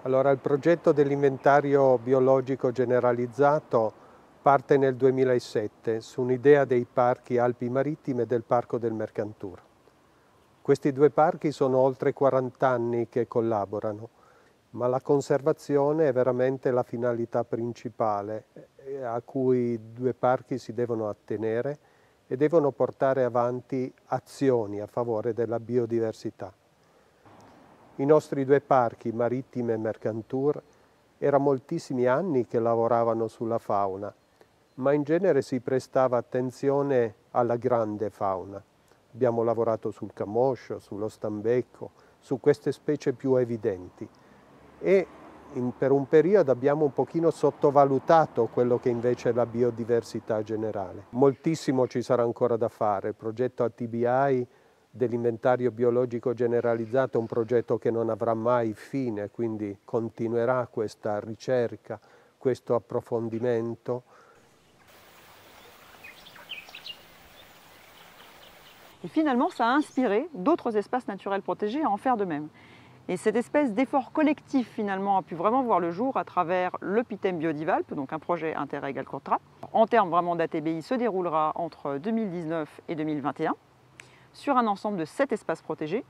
Allora, il progetto dell'inventario biologico generalizzato parte nel 2007 su un'idea dei parchi Alpi Marittime e del Parco del Mercantour. Questi due parchi sono oltre 40 anni che collaborano, ma la conservazione è veramente la finalità principale a cui i due parchi si devono attenere e devono portare avanti azioni a favore della biodiversità. I nostri due parchi, Marittime e Mercantour, era moltissimi anni che lavoravano sulla fauna, ma in genere si prestava attenzione alla grande fauna. Abbiamo lavorato sul camoscio, sullo stambecco, su queste specie più evidenti e per un periodo abbiamo un pochino sottovalutato quello che invece è la biodiversità generale. Moltissimo ci sarà ancora da fare. Il progetto ATBI dell'inventario biologico generalizzato è un progetto che non avrà mai fine, quindi continuerà questa ricerca, questo approfondimento. Et finalement, ça a inspiré d'autres espaces naturels protégés à en faire de même. Et cette espèce d'effort collectif finalement a pu vraiment voir le jour à travers le Pittem Biodivalp, donc un projet Interreg Alcotra. En termes vraiment d'ATBI, se déroulera entre 2019 et 2021 sur un ensemble de 7 espaces protégés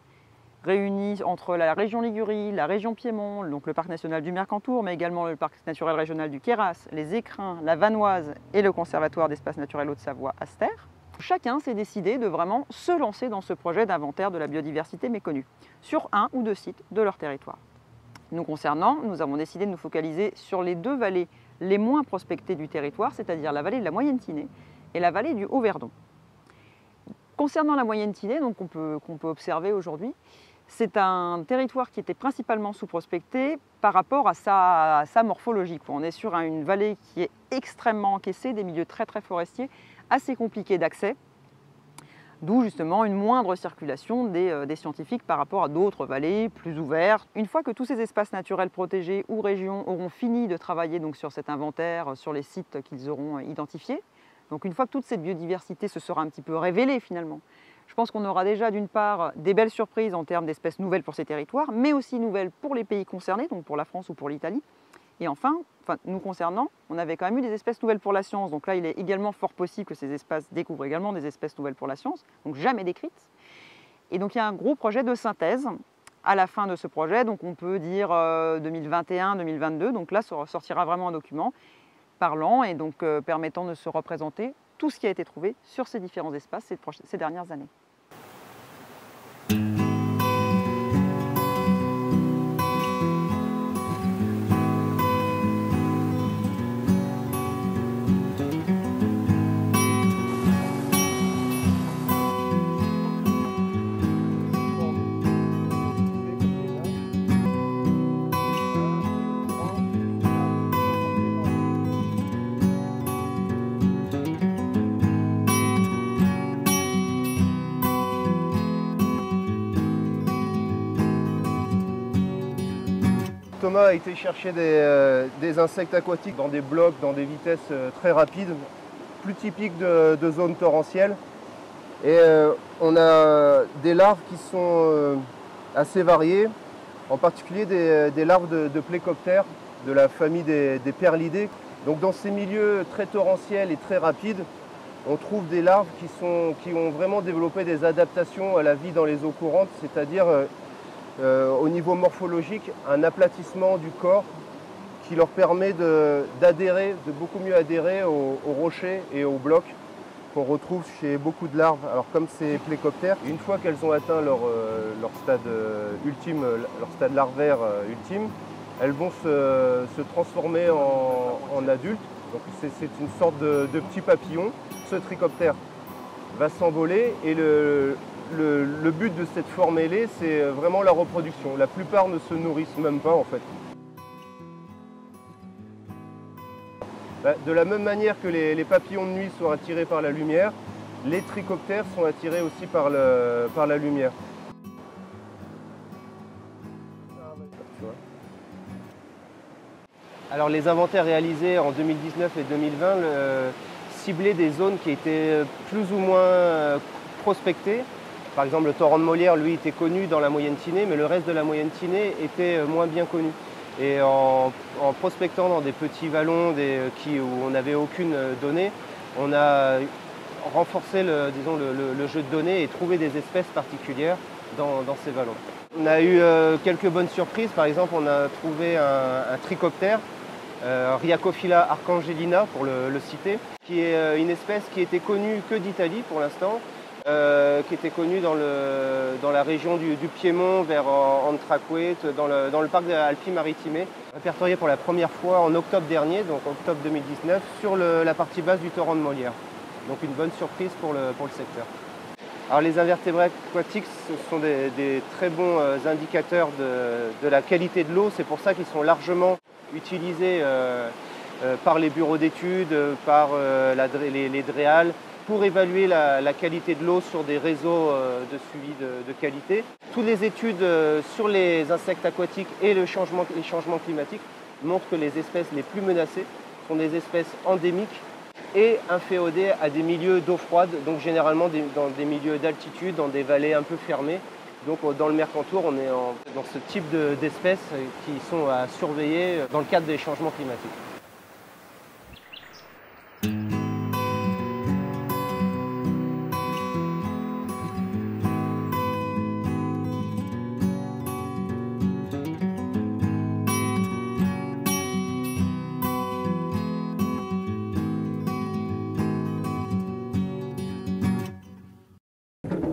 réunis entre la région Ligurie, la région Piémont, donc le parc national du Mercantour, mais également le parc naturel régional du Queyras, les Écrins, la Vanoise et le conservatoire d'espaces naturels Haute-Savoie Aster. Chacun s'est décidé de vraiment se lancer dans ce projet d'inventaire de la biodiversité méconnue, sur un ou deux sites de leur territoire. Nous concernant, nous avons décidé de nous focaliser sur les deux vallées les moins prospectées du territoire, c'est-à-dire la vallée de la Moyenne-Tinée et la vallée du Haut-Verdon. Concernant la Moyenne-Tinée, qu'on peut observer aujourd'hui, c'est un territoire qui était principalement sous-prospecté par rapport à sa morphologie. On est sur une vallée qui est extrêmement encaissée, des milieux très forestiers, assez compliqués d'accès, d'où justement une moindre circulation des scientifiques par rapport à d'autres vallées plus ouvertes. Une fois que tous ces espaces naturels protégés ou régions auront fini de travailler donc, sur cet inventaire, sur les sites qu'ils auront identifiés, donc une fois que toute cette biodiversité se sera un petit peu révélée finalement, je pense qu'on aura déjà d'une part des belles surprises en termes d'espèces nouvelles pour ces territoires, mais aussi nouvelles pour les pays concernés, donc pour la France ou pour l'Italie. Et enfin, nous concernant, on avait quand même eu des espèces nouvelles pour la science. Donc là, il est également fort possible que ces espaces découvrent également des espèces nouvelles pour la science, donc jamais décrites. Et donc il y a un gros projet de synthèse à la fin de ce projet. Donc on peut dire 2021-2022. Donc là, sortira vraiment un document parlant et donc permettant de se représenter tout ce qui a été trouvé sur ces différents espaces ces dernières années. Thomas a été chercher des insectes aquatiques dans des blocs, dans des vitesses très rapides, plus typiques de zones torrentielles. Et on a des larves qui sont assez variées, en particulier des larves de plécoptères de la famille des perlidés. Donc dans ces milieux très torrentiels et très rapides, on trouve des larves qui ont vraiment développé des adaptations à la vie dans les eaux courantes, c'est-à-dire au niveau morphologique, un aplatissement du corps qui leur permet de beaucoup mieux adhérer aux rochers et aux blocs qu'on retrouve chez beaucoup de larves. Alors comme ces plécoptères, une fois qu'elles ont atteint leur stade ultime, leur stade larvaire ultime, elles vont se transformer en adultes. Donc c'est une sorte de petit papillon. Ce trichoptère va s'envoler et le but de cette forme ailée, c'est vraiment la reproduction. La plupart ne se nourrissent même pas en fait. De la même manière que les papillons de nuit sont attirés par la lumière, les trichoptères sont attirés aussi par la lumière. Alors les inventaires réalisés en 2019 et 2020 ciblaient des zones qui étaient plus ou moins prospectées. Par exemple, le torrent de Molière, lui, était connu dans la Moyenne-Tinée, mais le reste de la Moyenne-Tinée était moins bien connu. Et en prospectant dans des petits vallons où on n'avait aucune donnée, on a renforcé le jeu de données et trouvé des espèces particulières dans ces vallons. On a eu quelques bonnes surprises. Par exemple, on a trouvé un trichoptère, Rhiacophylla archangelina pour le citer, qui est une espèce qui était connue que d'Italie pour l'instant, qui était connue dans la région du Piémont, vers Antraquet, dans le parc Alpi-Maritime, répertorié pour la première fois en octobre dernier, donc octobre 2019, sur la partie basse du torrent de Molière. Donc une bonne surprise pour le secteur. Alors les invertébrés aquatiques, ce sont des très bons indicateurs de la qualité de l'eau. C'est pour ça qu'ils sont largement utilisés par les bureaux d'études, par les DREAL, pour évaluer la qualité de l'eau sur des réseaux de suivi de qualité. Toutes les études sur les insectes aquatiques et les changements climatiques montrent que les espèces les plus menacées sont des espèces endémiques et inféodées à des milieux d'eau froide, donc généralement dans des milieux d'altitude, dans des vallées un peu fermées. Donc dans le Mercantour, on est dans ce type d'espèces qui sont à surveiller dans le cadre des changements climatiques.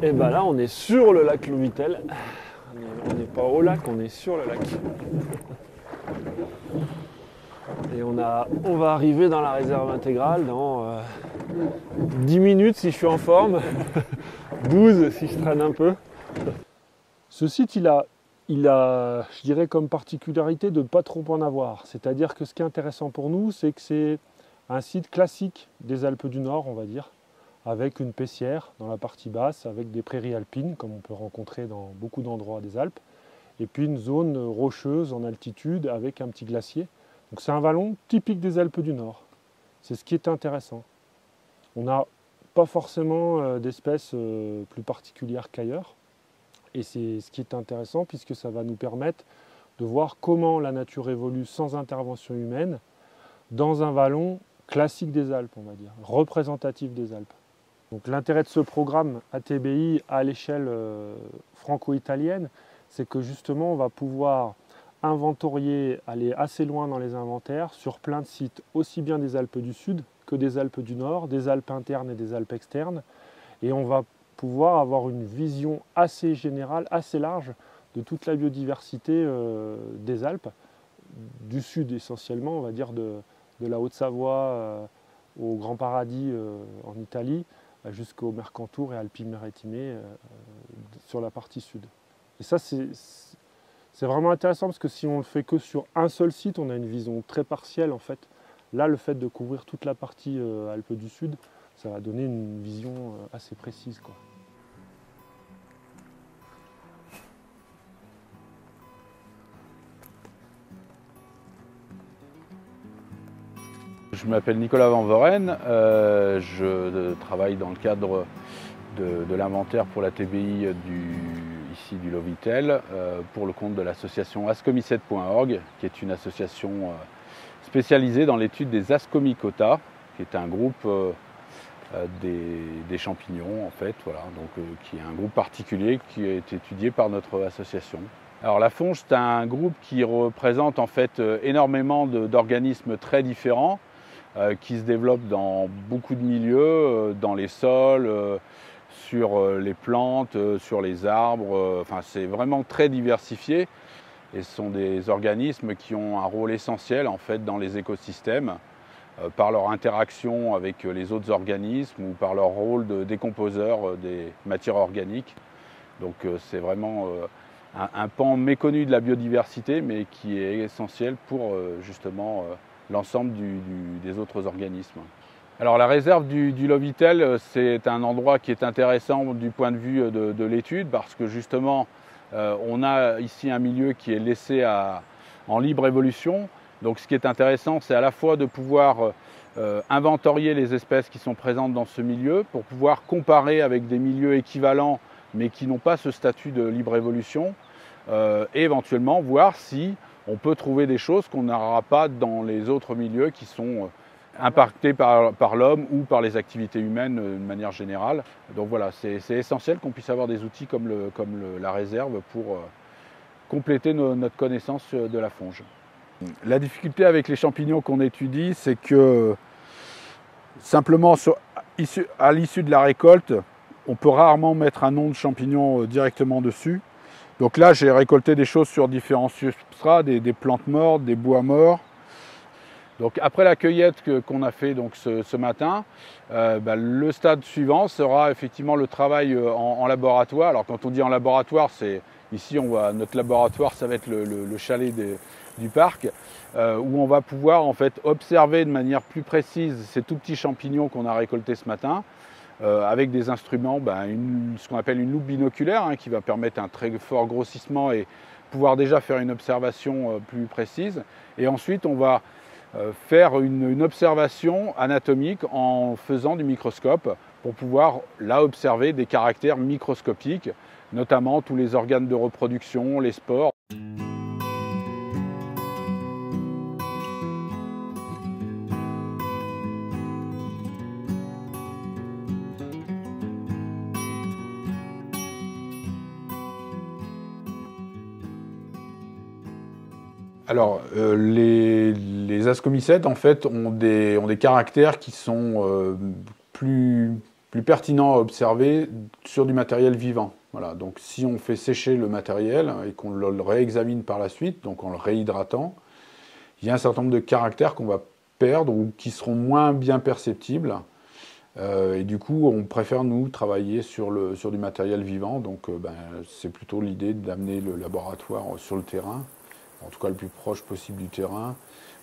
Et ben là, on est sur le lac Lovitel. On n'est pas au lac, on est sur le lac. Et on va arriver dans la réserve intégrale dans 10 minutes si je suis en forme, 12 si je traîne un peu. Ce site, il a, je dirais, comme particularité de ne pas trop en avoir. C'est-à-dire que ce qui est intéressant pour nous, c'est que c'est un site classique des Alpes du Nord, on va dire, avec une paissière dans la partie basse, avec des prairies alpines, comme on peut rencontrer dans beaucoup d'endroits des Alpes, et puis une zone rocheuse en altitude avec un petit glacier. Donc c'est un vallon typique des Alpes du Nord. C'est ce qui est intéressant. On n'a pas forcément d'espèces plus particulières qu'ailleurs, et c'est ce qui est intéressant puisque ça va nous permettre de voir comment la nature évolue sans intervention humaine dans un vallon classique des Alpes, on va dire, représentatif des Alpes. Donc l'intérêt de ce programme ATBI à l'échelle franco-italienne, c'est que justement on va pouvoir inventorier, aller assez loin dans les inventaires sur plein de sites, aussi bien des Alpes du Sud que des Alpes du Nord, des Alpes internes et des Alpes externes. Et on va pouvoir avoir une vision assez générale, assez large de toute la biodiversité des Alpes, du Sud essentiellement, on va dire de la Haute-Savoie au Grand Paradis en Italie, jusqu'au Mercantour et Alpi-Maritime sur la partie sud. Et ça, c'est vraiment intéressant parce que si on ne le fait que sur un seul site, on a une vision très partielle en fait. Là, le fait de couvrir toute la partie Alpes du Sud, ça va donner une vision assez précise, quoi. Je m'appelle Nicolas Van Voren, je travaille dans le cadre de l'inventaire pour la TBI ici du Lovitel pour le compte de l'association ascomi7.org, qui est une association spécialisée dans l'étude des Ascomycota, qui est un groupe des champignons en fait, voilà, donc qui est un groupe particulier qui est étudié par notre association. Alors la FONGE, c'est un groupe qui représente en fait énormément d'organismes très différents, qui se développent dans beaucoup de milieux, dans les sols, sur les plantes, sur les arbres. Enfin, c'est vraiment très diversifié et ce sont des organismes qui ont un rôle essentiel en fait dans les écosystèmes par leur interaction avec les autres organismes ou par leur rôle de décomposeur des matières organiques. Donc c'est vraiment un pan méconnu de la biodiversité mais qui est essentiel pour justement l'ensemble des autres organismes. Alors la réserve du Lovitel, c'est un endroit qui est intéressant du point de vue de l'étude parce que justement on a ici un milieu qui est laissé en libre évolution. Donc ce qui est intéressant, c'est à la fois de pouvoir inventorier les espèces qui sont présentes dans ce milieu pour pouvoir comparer avec des milieux équivalents mais qui n'ont pas ce statut de libre évolution et éventuellement voir si on peut trouver des choses qu'on n'aura pas dans les autres milieux qui sont impactés par l'homme ou par les activités humaines de manière générale. Donc voilà, c'est essentiel qu'on puisse avoir des outils comme la réserve pour compléter notre connaissance de la fonge. La difficulté avec les champignons qu'on étudie, c'est que simplement à l'issue de la récolte, on peut rarement mettre un nom de champignon directement dessus. Donc là, j'ai récolté des choses sur différents substrats, des plantes mortes, des bois morts. Donc après la cueillette qu'on a fait donc, ce matin, le stade suivant sera effectivement le travail en laboratoire. Alors quand on dit en laboratoire, c'est ici notre laboratoire, ça va être le chalet du parc, où on va pouvoir en fait observer de manière plus précise ces tout petits champignons qu'on a récoltés ce matin, avec des instruments, ce qu'on appelle une loupe binoculaire, qui va permettre un très fort grossissement et pouvoir déjà faire une observation plus précise. Et ensuite, on va faire une observation anatomique en faisant du microscope pour pouvoir là observer des caractères microscopiques, notamment tous les organes de reproduction, les spores. Alors, les ascomycètes, en fait, ont des caractères qui sont plus pertinents à observer sur du matériel vivant. Voilà. Donc, si on fait sécher le matériel et qu'on le réexamine par la suite, donc en le réhydratant, il y a un certain nombre de caractères qu'on va perdre ou qui seront moins bien perceptibles. Et du coup, on préfère, nous, travailler sur du matériel vivant. Donc, c'est plutôt l'idée d'amener le laboratoire sur le terrain, en tout cas le plus proche possible du terrain,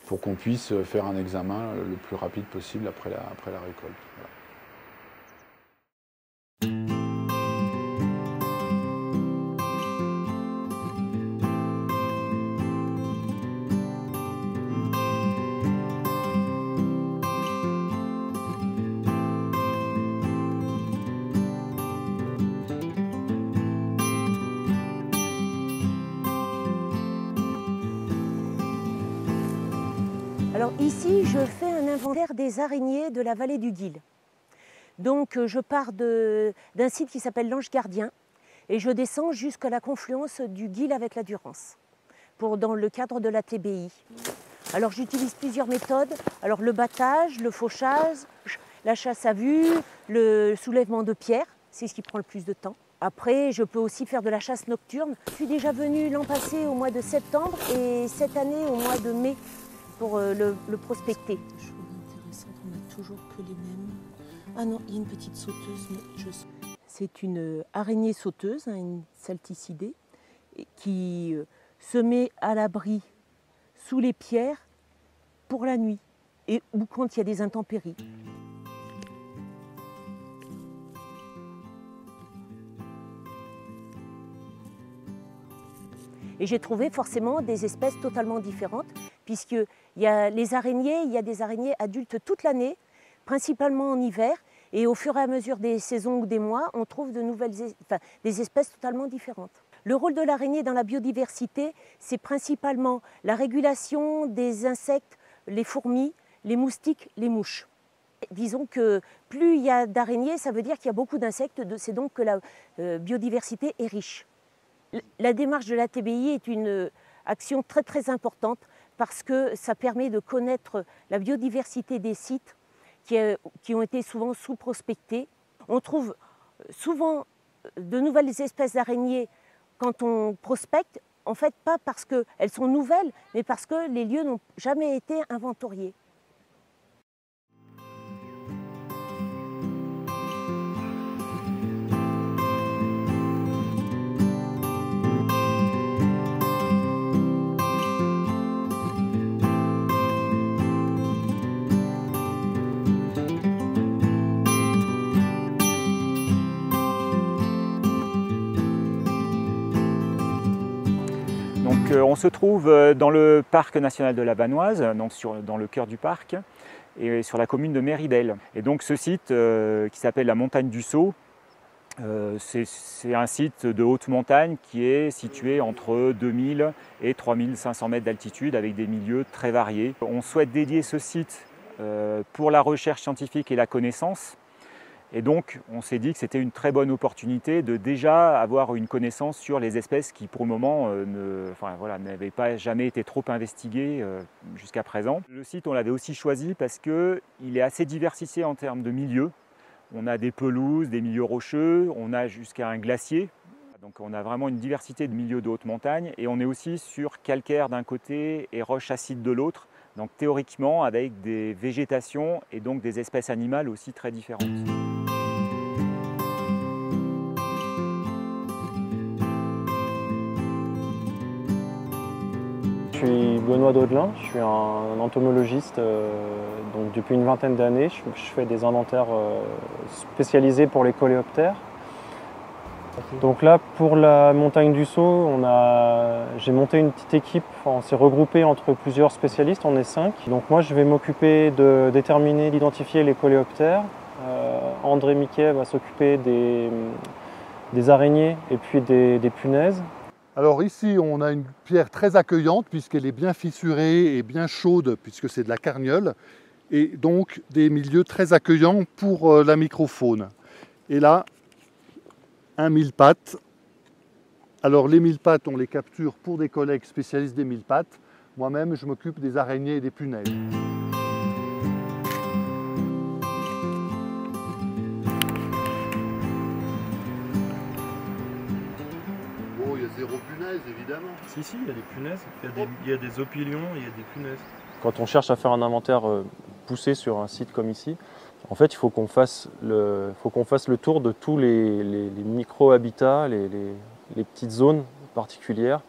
pour qu'on puisse faire un examen le plus rapide possible après la récolte. Voilà. Alors ici, je fais un inventaire des araignées de la vallée du Guil. Donc je pars d'un site qui s'appelle l'Ange Gardien et je descends jusqu'à la confluence du Guil avec la Durance, dans le cadre de la TBI. Alors j'utilise plusieurs méthodes, alors le battage, le fauchage, la chasse à vue, le soulèvement de pierres, c'est ce qui prend le plus de temps. Après, je peux aussi faire de la chasse nocturne. Je suis déjà venue l'an passé au mois de septembre et cette année au mois de mai pour le prospecter. Des choses intéressantes, on n'a toujours que les mêmes. Ah non, il y a une petite sauteuse, mais je... C'est une araignée sauteuse, une salticidée, qui se met à l'abri sous les pierres pour la nuit ou quand il y a des intempéries. Et j'ai trouvé forcément des espèces totalement différentes, puisqu'il y a les araignées, il y a des araignées adultes toute l'année, principalement en hiver, et au fur et à mesure des saisons ou des mois, on trouve des espèces totalement différentes. Le rôle de l'araignée dans la biodiversité, c'est principalement la régulation des insectes, les fourmis, les moustiques, les mouches. Disons que plus il y a d'araignées, ça veut dire qu'il y a beaucoup d'insectes, c'est donc que la biodiversité est riche. La démarche de la TBI est une action très très importante parce que ça permet de connaître la biodiversité des sites qui ont été souvent sous-prospectés. On trouve souvent de nouvelles espèces d'araignées quand on prospecte, en fait pas parce qu'elles sont nouvelles, mais parce que les lieux n'ont jamais été inventoriés. On se trouve dans le parc national de la Vanoise, donc dans le cœur du parc, et sur la commune de Méribel. Et donc ce site qui s'appelle la montagne du Saut C'est un site de haute montagne qui est situé entre 2000 et 3500 mètres d'altitude avec des milieux très variés. On souhaite dédier ce site pour la recherche scientifique et la connaissance. Et donc, on s'est dit que c'était une très bonne opportunité de déjà avoir une connaissance sur les espèces qui, pour le moment, n'avaient pas jamais été trop investiguées jusqu'à présent. Le site, on l'avait aussi choisi parce qu'il est assez diversifié en termes de milieux. On a des pelouses, des milieux rocheux, on a jusqu'à un glacier. Donc, on a vraiment une diversité de milieux de haute montagne. Et on est aussi sur calcaire d'un côté et roche acide de l'autre. Donc, théoriquement, avec des végétations et donc des espèces animales aussi très différentes. Je suis Benoît Daudelin, je suis un entomologiste donc depuis une vingtaine d'années. Je fais des inventaires spécialisés pour les coléoptères. Donc là, pour la montagne du Saut, j'ai monté une petite équipe, on s'est regroupé entre plusieurs spécialistes, on est 5. Donc moi, je vais m'occuper de déterminer, d'identifier les coléoptères. André Miquet va s'occuper des araignées et puis des punaises. Alors ici, on a une pierre très accueillante puisqu'elle est bien fissurée et bien chaude puisque c'est de la carniole et donc des milieux très accueillants pour la microfaune. Et là, un mille-pattes. Alors les mille-pattes, on les capture pour des collègues spécialistes des mille-pattes. Moi-même, je m'occupe des araignées et des punaises. Zéro punaise, évidemment. Si, il y a des punaises, il y a des opilions, il y a des punaises. Quand on cherche à faire un inventaire poussé sur un site comme ici, en fait, il faut qu'on fasse le tour de tous les micro-habitats, les petites zones particulières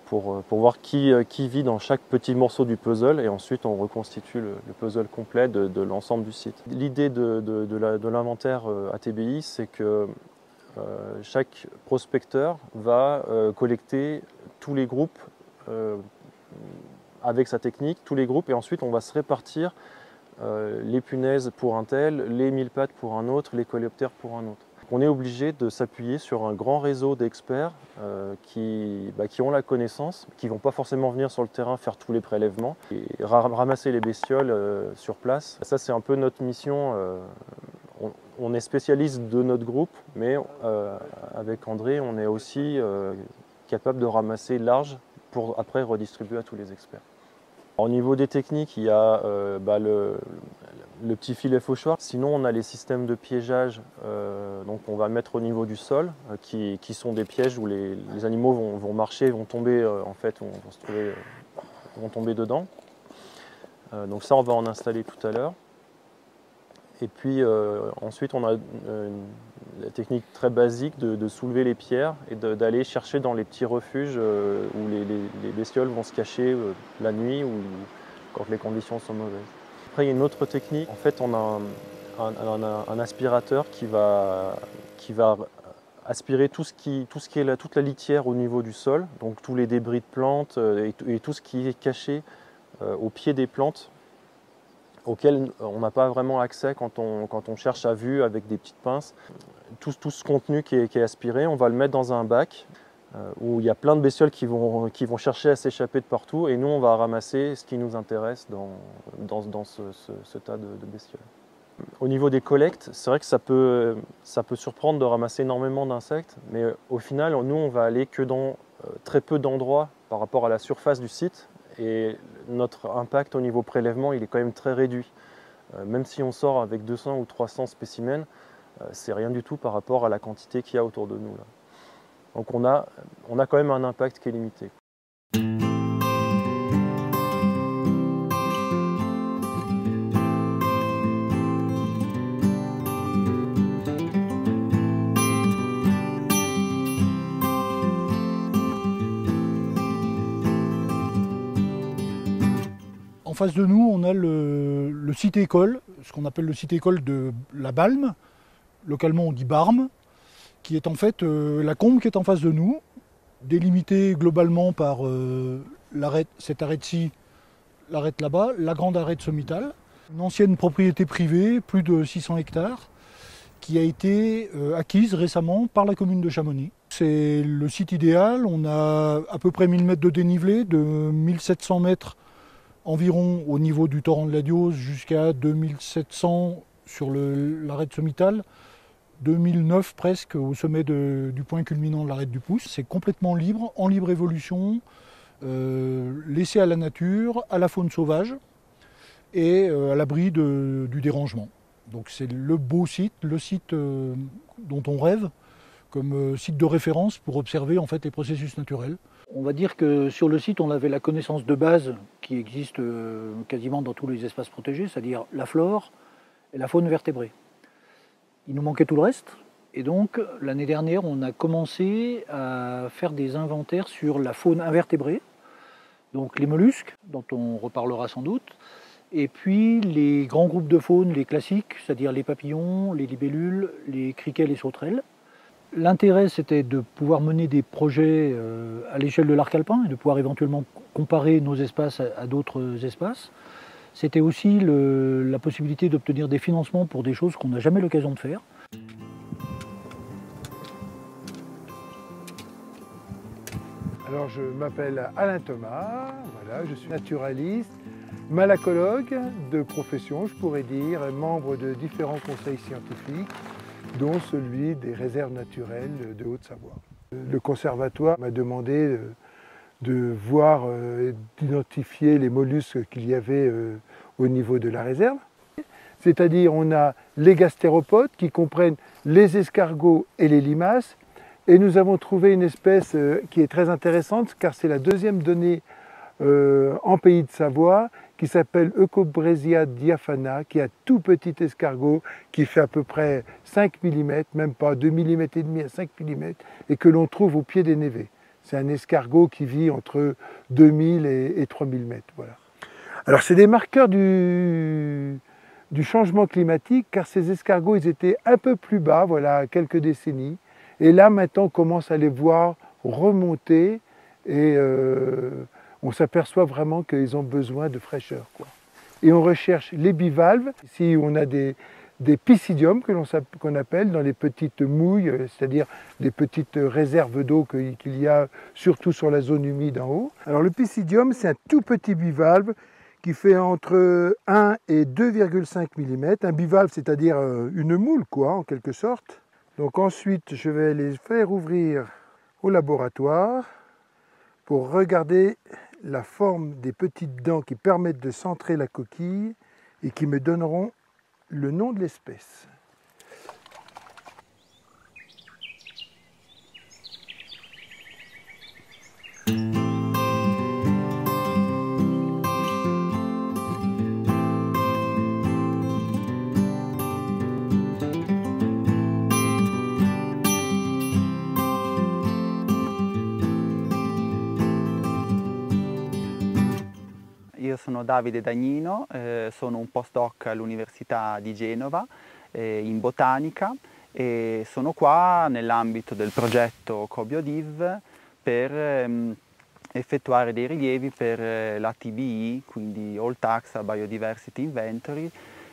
pour voir qui vit dans chaque petit morceau du puzzle et ensuite on reconstitue le puzzle complet de l'ensemble du site. L'idée de l'inventaire ATBI, c'est que chaque prospecteur va collecter tous les groupes avec sa technique, tous les groupes, et ensuite on va se répartir les punaises pour un tel, les mille-pattes pour un autre, les coléoptères pour un autre. On est obligé de s'appuyer sur un grand réseau d'experts qui ont la connaissance, qui ne vont pas forcément venir sur le terrain faire tous les prélèvements et ramasser les bestioles sur place. Ça, c'est un peu notre mission. On est spécialiste de notre groupe, mais avec André, on est aussi capable de ramasser large pour après redistribuer à tous les experts. Au niveau des techniques, il y a le petit filet fauchoir. Sinon, on a les systèmes de piégeage. Donc on va mettre au niveau du sol, qui sont des pièges où les animaux vont marcher, vont tomber, vont tomber dedans. Donc ça, on va en installer tout à l'heure. Et puis ensuite, on a la technique très basique de soulever les pierres et d'aller chercher dans les petits refuges où les bestioles vont se cacher la nuit ou quand les conditions sont mauvaises. Après, il y a une autre technique. En fait, on a un aspirateur qui va aspirer tout ce qui est toute la litière au niveau du sol, donc tous les débris de plantes et tout ce qui est caché au pied des plantes, auquel on n'a pas vraiment accès quand on cherche à vue avec des petites pinces. Tout ce contenu qui est aspiré, on va le mettre dans un bac où il y a plein de bestioles qui vont chercher à s'échapper de partout et nous on va ramasser ce qui nous intéresse dans ce tas de bestioles. Au niveau des collectes, c'est vrai que ça peut surprendre de ramasser énormément d'insectes, mais au final, nous on va aller que dans très peu d'endroits par rapport à la surface du site. Et notre impact au niveau prélèvement, il est quand même très réduit. Même si on sort avec 200 ou 300 spécimens, c'est rien du tout par rapport à la quantité qu'il y a autour de nous, là. Donc on a quand même un impact qui est limité. En face de nous, on a le site école, ce qu'on appelle le site école de la Balme, localement on dit Barme, qui est en fait la combe qui est en face de nous, délimitée globalement par cette arête-ci, l'arête là-bas, la grande arête sommitale, une ancienne propriété privée, plus de 600 hectares, qui a été acquise récemment par la commune de Chamonix. C'est le site idéal, on a à peu près 1000 mètres de dénivelé, de 1700 mètres environ au niveau du torrent de la Diose jusqu'à 2700 sur l'arête sommitale, 2009 presque au sommet du point culminant de l'arête du Pouce. C'est complètement libre, en libre évolution, laissé à la nature, à la faune sauvage et à l'abri du dérangement. Donc c'est le beau site, le site dont on rêve comme site de référence pour observer en fait les processus naturels. On va dire que sur le site, on avait la connaissance de base qui existe quasiment dans tous les espaces protégés, c'est-à-dire la flore et la faune vertébrée. Il nous manquait tout le reste, et donc l'année dernière, on a commencé à faire des inventaires sur la faune invertébrée, donc les mollusques, dont on reparlera sans doute, et puis les grands groupes de faune, les classiques, c'est-à-dire les papillons, les libellules, les criquets, les sauterelles. L'intérêt, c'était de pouvoir mener des projets à l'échelle de l'arc alpin et de pouvoir éventuellement comparer nos espaces à d'autres espaces. C'était aussi la possibilité d'obtenir des financements pour des choses qu'on n'a jamais l'occasion de faire. Alors je m'appelle Alain Thomas, voilà, je suis naturaliste, malacologue de profession, je pourrais dire, membre de différents conseils scientifiques, dont celui des réserves naturelles de Haute-Savoie. Le conservatoire m'a demandé de voir, d'identifier les mollusques qu'il y avait au niveau de la réserve. C'est-à-dire on a les gastéropodes qui comprennent les escargots et les limaces, et nous avons trouvé une espèce qui est très intéressante car c'est la deuxième donnée en pays de Savoie, qui s'appelle Eucobresia diaphana, qui est un tout petit escargot qui fait à peu près 5 mm, même pas 2 mm et demi à 5 mm, et que l'on trouve au pied des névés. C'est un escargot qui vit entre 2000 et 3000 mètres. Voilà. Alors c'est des marqueurs du changement climatique, car ces escargots ils étaient un peu plus bas, voilà, quelques décennies, et là maintenant on commence à les voir remonter, et on s'aperçoit vraiment qu'ils ont besoin de fraîcheur, quoi. Et on recherche les bivalves. Ici, on a des piscidiums qu'on appelle dans les petites mouilles, c'est-à-dire les petites réserves d'eau qu'il y a surtout sur la zone humide en haut. Alors le piscidium, c'est un tout petit bivalve qui fait entre 1 et 2,5 mm. Un bivalve, c'est-à-dire une moule, quoi, en quelque sorte. Donc ensuite, je vais les faire ouvrir au laboratoire pour regarder la forme des petites dents qui permettent de centrer la coquille et qui me donneront le nom de l'espèce. Io sono Davide Dagnino, sono un postdoc all'Università di Genova in botanica e sono qua nell'ambito del progetto CoBioDiv per effettuare dei rilievi per l'ATBI, quindi All Taxa Biodiversity Inventory,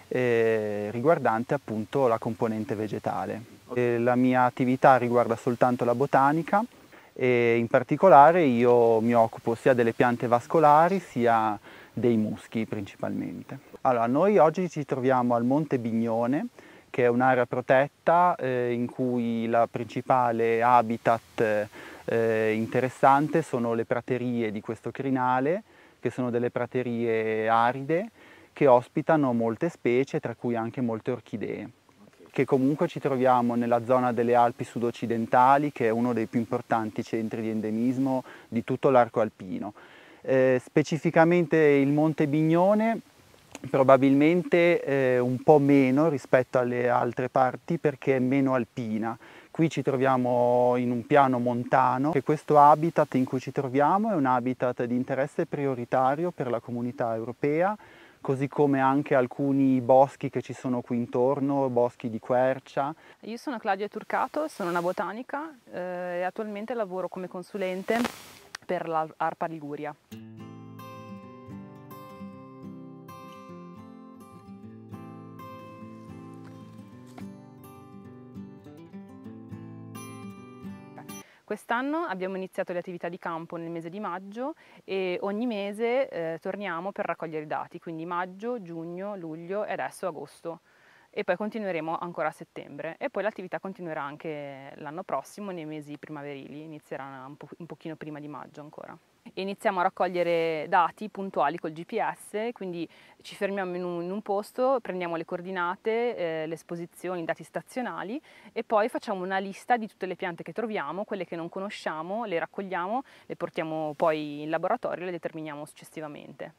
riguardante appunto la componente vegetale. La mia attività riguarda soltanto la botanica e in particolare io mi occupo sia delle piante vascolari sia dei muschi principalmente. Allora, noi oggi ci troviamo al Monte Bignone, che è un'area protetta in cui la principale habitat interessante sono le praterie di questo crinale, che sono delle praterie aride che ospitano molte specie, tra cui anche molte orchidee. Che comunque ci troviamo nella zona delle Alpi sud-occidentali, che è uno dei più importanti centri di endemismo di tutto l'arco alpino. Specificamente il Monte Bignone probabilmente un po' meno rispetto alle altre parti perché è meno alpina. Qui ci troviamo in un piano montano e questo habitat in cui ci troviamo è un habitat di interesse prioritario per la comunità europea, così come anche alcuni boschi che ci sono qui intorno, boschi di quercia. Io sono Claudia Turcato, sono una botanica e attualmente lavoro come consulente per l'ARPA Liguria. Quest'anno abbiamo iniziato le attività di campo nel mese di maggio e ogni mese torniamo per raccogliere i dati, quindi maggio, giugno, luglio e adesso agosto. E poi continueremo ancora a settembre e poi l'attività continuerà anche l'anno prossimo nei mesi primaverili, inizierà un pochino prima di maggio ancora. E iniziamo a raccogliere dati puntuali col GPS, quindi ci fermiamo in un posto, prendiamo le coordinate, le esposizioni, i dati stazionali e poi facciamo una lista di tutte le piante che troviamo, quelle che non conosciamo, le raccogliamo, le portiamo poi in laboratorio e le determiniamo successivamente.